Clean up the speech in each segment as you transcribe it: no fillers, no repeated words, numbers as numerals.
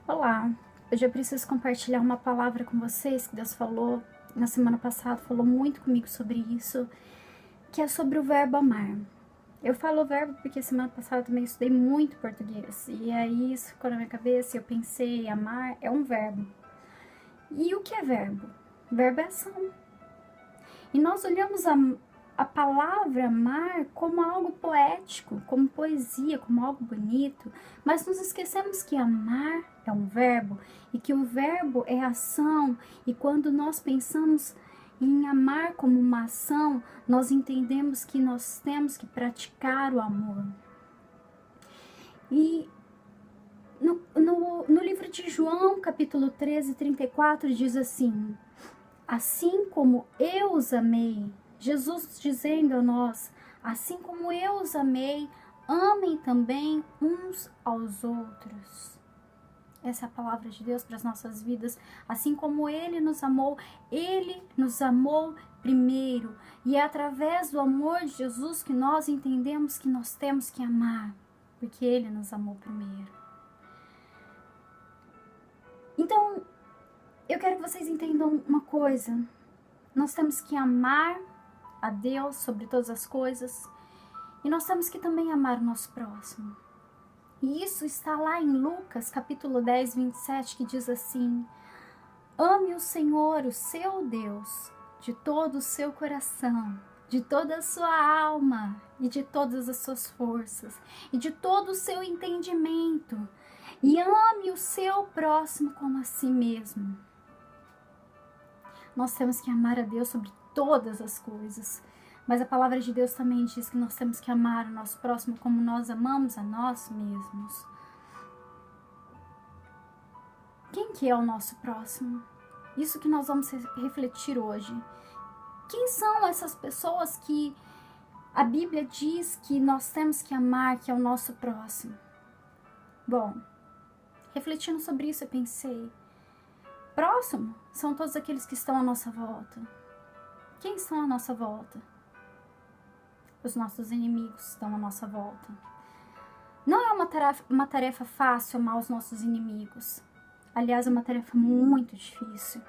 Olá, hoje eu preciso compartilhar uma palavra com vocês que Deus falou na semana passada, falou muito comigo sobre isso, que é sobre o verbo amar. Eu falo verbo porque semana passada também estudei muito português, e aí isso ficou na minha cabeça e eu pensei, amar é um verbo. E o que é verbo? Verbo é ação. E nós olhamos a palavra amar como algo poético, como poesia, como algo bonito, mas nos esquecemos que amar é um verbo e que o verbo é ação, e quando nós pensamos em amar como uma ação, nós entendemos que nós temos que praticar o amor. E no livro de João, capítulo 13, 34, diz assim: assim como eu os amei, Jesus dizendo a nós, assim como eu os amei, amem também uns aos outros. Essa é a palavra de Deus para as nossas vidas. Assim como Ele nos amou primeiro. E é através do amor de Jesus que nós entendemos que nós temos que amar, porque Ele nos amou primeiro. Então, eu quero que vocês entendam uma coisa. Nós temos que amar a Deus sobre todas as coisas, e nós temos que também amar o nosso próximo. E isso está lá em Lucas, capítulo 10, 27, que diz assim: ame o Senhor, o seu Deus, de todo o seu coração, de toda a sua alma e de todas as suas forças e de todo o seu entendimento, e ame o seu próximo como a si mesmo. Nós temos que amar a Deus sobre todas as coisas, mas a palavra de Deus também diz que nós temos que amar o nosso próximo como nós amamos a nós mesmos. Quem que é o nosso próximo? Isso que nós vamos refletir hoje. Quem são essas pessoas que a Bíblia diz que nós temos que amar, que é o nosso próximo? Bom, refletindo sobre isso, eu pensei, próximo são todos aqueles que estão à nossa volta. Quem estão à nossa volta? Os nossos inimigos estão à nossa volta. Não é uma tarefa fácil amar os nossos inimigos. Aliás, é uma tarefa muito difícil.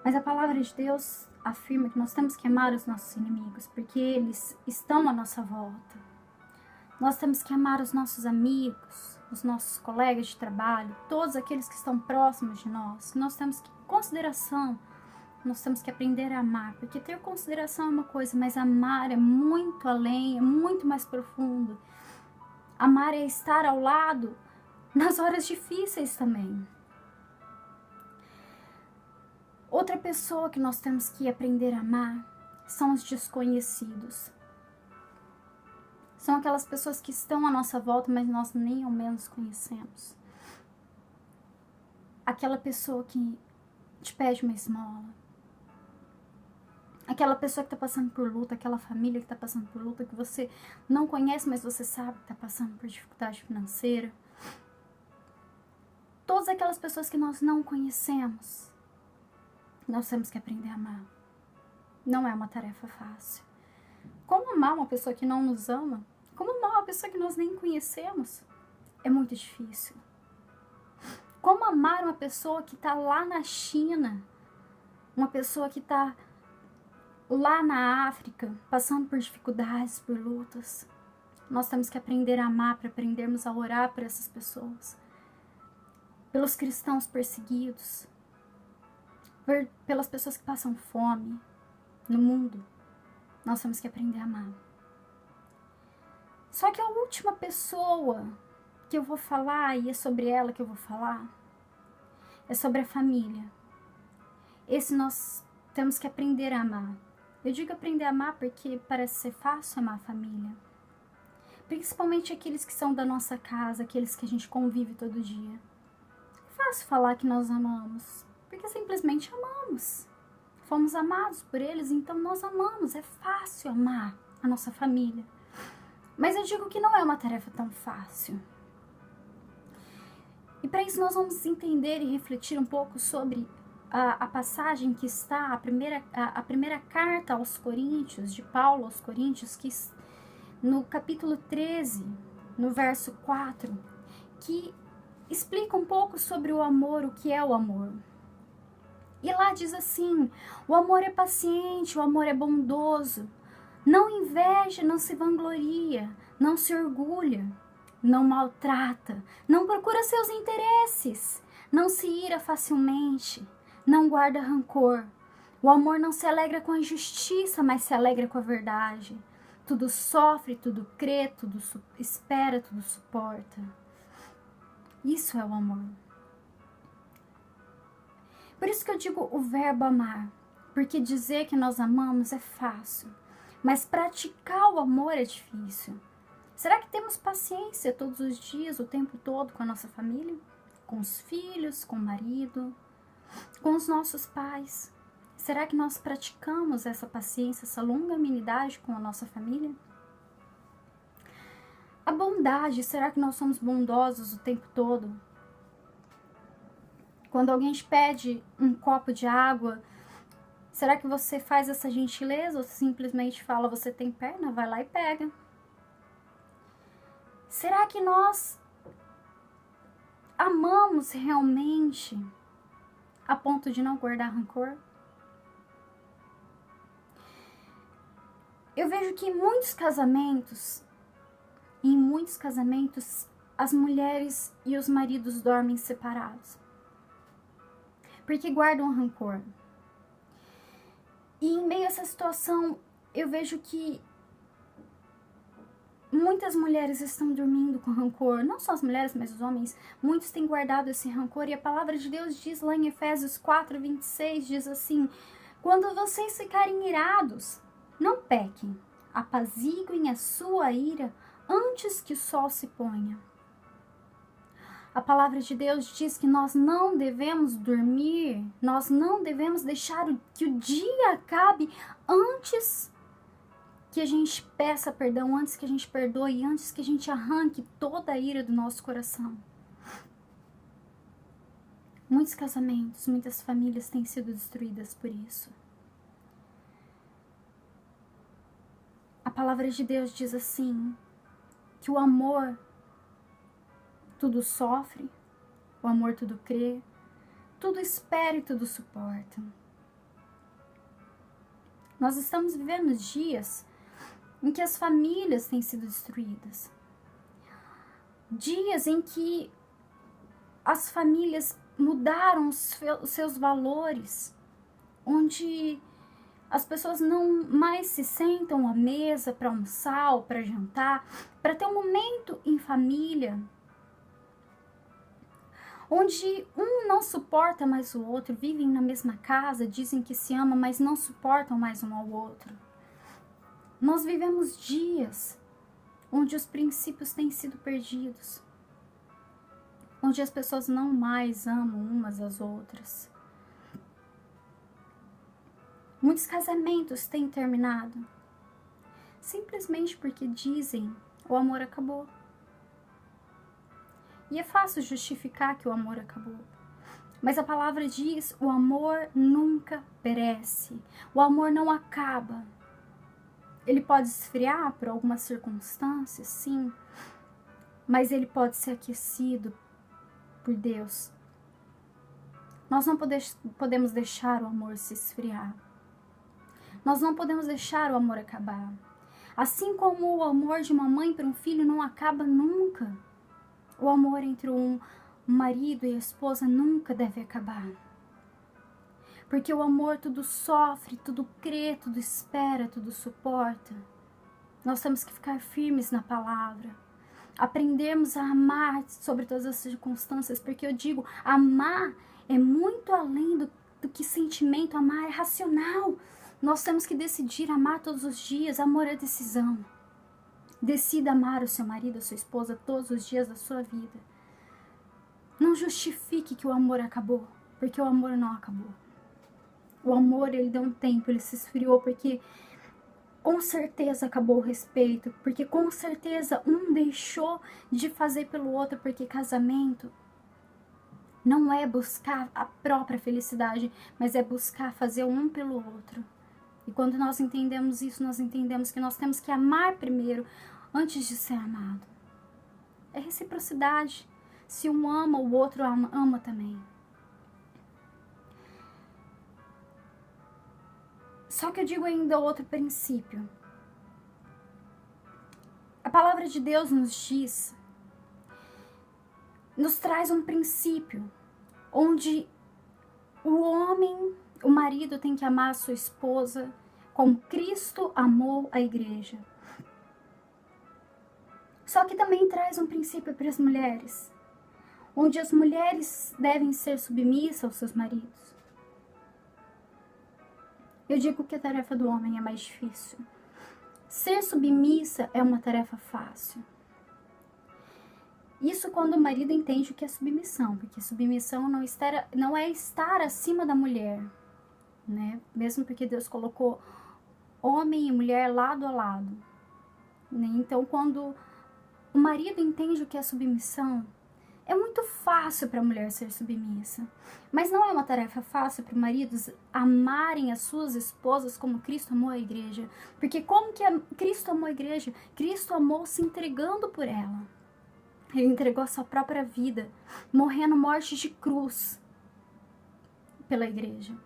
Mas a palavra de Deus afirma que nós temos que amar os nossos inimigos, porque eles estão à nossa volta. Nós temos que amar os nossos amigos, os nossos colegas de trabalho, todos aqueles que estão próximos de nós. Nós temos que consideração. Nós temos que aprender a amar, porque ter consideração é uma coisa, mas amar é muito além, é muito mais profundo. Amar é estar ao lado nas horas difíceis também. Outra pessoa que nós temos que aprender a amar são os desconhecidos. São aquelas pessoas que estão à nossa volta, mas nós nem ao menos conhecemos. Aquela pessoa que te pede uma esmola. Aquela pessoa que está passando por luta, aquela família que está passando por luta, que você não conhece, mas você sabe que está passando por dificuldade financeira. Todas aquelas pessoas que nós não conhecemos, nós temos que aprender a amar. Não é uma tarefa fácil. Como amar uma pessoa que não nos ama? Como amar uma pessoa que nós nem conhecemos? É muito difícil. Como amar uma pessoa que está lá na China? Uma pessoa que está lá na África, passando por dificuldades, por lutas. Nós temos que aprender a amar para aprendermos a orar por essas pessoas. Pelos cristãos perseguidos. Pelas pessoas que passam fome no mundo. Nós temos que aprender a amar. Só que a última pessoa que eu vou falar, e é sobre ela que eu vou falar, é sobre a família. Esse nós temos que aprender a amar. Eu digo aprender a amar porque parece ser fácil amar a família. Principalmente aqueles que são da nossa casa, aqueles que a gente convive todo dia. É fácil falar que nós amamos, porque simplesmente amamos. Fomos amados por eles, então nós amamos. É fácil amar a nossa família. Mas eu digo que não é uma tarefa tão fácil. E para isso nós vamos entender e refletir um pouco sobre a passagem que está, a primeira carta aos Coríntios, de Paulo aos Coríntios, que no capítulo 13, no verso 4, que explica um pouco sobre o amor, o que é o amor. E lá diz assim: o amor é paciente, o amor é bondoso, não inveja, não se vangloria, não se orgulha, não maltrata, não procura seus interesses, não se ira facilmente, não guarda rancor. O amor não se alegra com a injustiça, mas se alegra com a verdade. Tudo sofre, tudo crê, tudo espera, tudo suporta. Isso é o amor. Por isso que eu digo o verbo amar, porque dizer que nós amamos é fácil, mas praticar o amor é difícil. Será que temos paciência todos os dias, o tempo todo com a nossa família? Com os filhos, com o marido, com os nossos pais? Será que nós praticamos essa paciência, essa longanimidade com a nossa família? A bondade, será que nós somos bondosos o tempo todo? Quando alguém te pede um copo de água, será que você faz essa gentileza ou simplesmente fala, você tem perna, vai lá e pega? Será que nós amamos realmente a ponto de não guardar rancor? Eu vejo que em muitos casamentos, as mulheres e os maridos dormem separados, porque guardam rancor. E em meio a essa situação, eu vejo que muitas mulheres estão dormindo com rancor, não só as mulheres, mas os homens, muitos têm guardado esse rancor, e a palavra de Deus diz lá em Efésios 4:26, diz assim: quando vocês ficarem irados, não pequem, apaziguem a sua ira antes que o sol se ponha. A palavra de Deus diz que nós não devemos dormir, nós não devemos deixar que o dia acabe antes que a gente peça perdão, antes que a gente perdoe, antes que a gente arranque toda a ira do nosso coração. Muitos casamentos, muitas famílias têm sido destruídas por isso. A palavra de Deus diz assim, que o amor tudo sofre, o amor tudo crê, tudo espera e tudo suporta. Nós estamos vivendo dias em que as famílias têm sido destruídas. Dias em que as famílias mudaram os seus valores, onde as pessoas não mais se sentam à mesa para almoçar ou para jantar, para ter um momento em família, onde um não suporta mais o outro, vivem na mesma casa, dizem que se amam, mas não suportam mais um ao outro. Nós vivemos dias onde os princípios têm sido perdidos, onde as pessoas não mais amam umas às outras. Muitos casamentos têm terminado simplesmente porque dizem o amor acabou. E é fácil justificar que o amor acabou. Mas a palavra diz, o amor nunca perece. O amor não acaba. Ele pode esfriar por algumas circunstâncias, sim. Mas ele pode ser aquecido por Deus. Nós não podemos deixar o amor se esfriar. Nós não podemos deixar o amor acabar. Assim como o amor de uma mãe para um filho não acaba nunca. O amor entre um marido e a esposa nunca deve acabar. Porque o amor tudo sofre, tudo crê, tudo espera, tudo suporta. Nós temos que ficar firmes na palavra. Aprendermos a amar sobre todas as circunstâncias. Porque eu digo, amar é muito além do que sentimento. Amar é racional. Nós temos que decidir amar todos os dias. Amor é decisão. Decida amar o seu marido, a sua esposa, todos os dias da sua vida. Não justifique que o amor acabou, porque o amor não acabou. O amor, ele deu um tempo, ele se esfriou, porque com certeza acabou o respeito, porque com certeza um deixou de fazer pelo outro, porque casamento não é buscar a própria felicidade, mas é buscar fazer um pelo outro. E quando nós entendemos isso, nós entendemos que nós temos que amar primeiro, antes de ser amado. É reciprocidade. Se um ama, o outro ama também. Só que eu digo ainda outro princípio. A palavra de Deus nos traz um princípio onde o homem, o marido tem que amar a sua esposa como Cristo amou a igreja. Só que também traz um princípio para as mulheres, onde as mulheres devem ser submissas aos seus maridos. Eu digo que a tarefa do homem é mais difícil. Ser submissa é uma tarefa fácil. Isso quando o marido entende o que é submissão, porque submissão não é estar acima da mulher, né? Mesmo porque Deus colocou homem e mulher lado a lado, né? Então, quando o marido entende o que é submissão, é muito fácil para a mulher ser submissa. Mas não é uma tarefa fácil para maridos amarem as suas esposas como Cristo amou a igreja. Porque como que Cristo amou a igreja? Cristo amou se entregando por ela. Ele entregou a sua própria vida, morrendo morte de cruz pela igreja.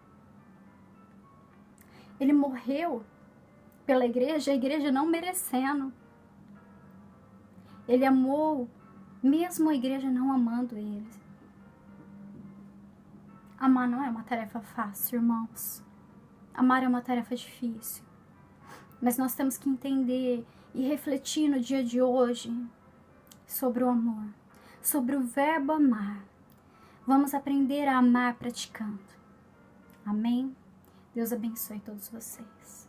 Ele morreu pela igreja, a igreja não merecendo. Ele amou mesmo a igreja não amando ele. Amar não é uma tarefa fácil, irmãos. Amar é uma tarefa difícil. Mas nós temos que entender e refletir no dia de hoje sobre o amor, sobre o verbo amar. Vamos aprender a amar praticando. Amém? Deus abençoe todos vocês.